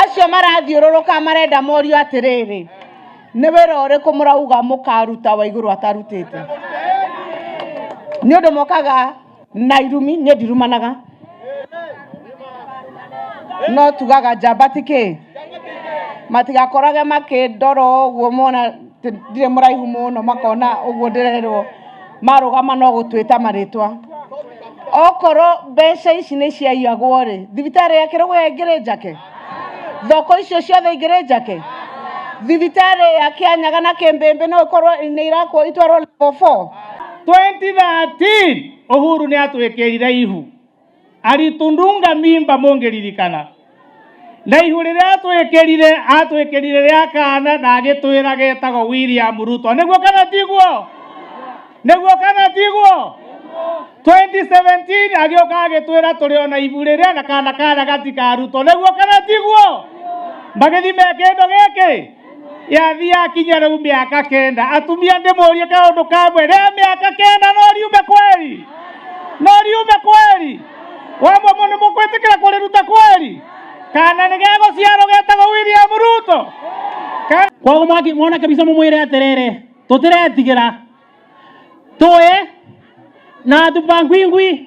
acio marathiũrũrũka marenda morio atĩrĩrĩ, nĩ wĩra ũrĩkũ mũrauga mũkaruta wa igũrũ atarutĩte? Nĩ ũndũ mokaga na irumi, niĩ ndirumanaga, no tugaga njamba tikĩ, matigakorage makĩndora ũguo mona ndirĩ mũraihu mũno makona ũguo ndĩrerwo marũgama no gũtwĩta marĩtwa. Okorwo mbeca ici nĩ ciaiyagwo rĩ, thibitarĩ ya Kĩrũgũya ingĩrĩ njake? Thoko icio ciothe ingĩrĩ njake? Thibitarĩ ya Kĩanyaga na Kĩmbĩmbĩ no ikorwo nĩ irakwo itwarwo level 4? 2013 Uhuru nĩ atwĩkĩrire ihu aritundunga mimba mũngĩririkana, na ihu rĩrĩa atwĩkĩrire rĩa kana na agĩtwĩra getagwo William Ruto. Nĩguo kana tiguo? Nĩguo kana tiguo? 2017 agĩũka agĩtwĩra tũrĩ ona ibu rĩrĩa na kana gatikarutwo. Nĩguo kana tiguo? Magĩthime kĩndũ gĩkĩ yathi yakinya rĩu mĩaka 9. Atumia ndĩmũrie kaũndũ kamwe, rĩa mĩaka 9 no riume kweli? No riume kweli? Wamwe nĩ mũkwĩtĩkĩra kũrĩruta kweli? Kana nĩ gegũciarwo getagwo William Ruto? Koguo mwona kabisa mũmwĩre atĩrĩrĩ, tũtiretigĩra tũĩ na tupangwingwi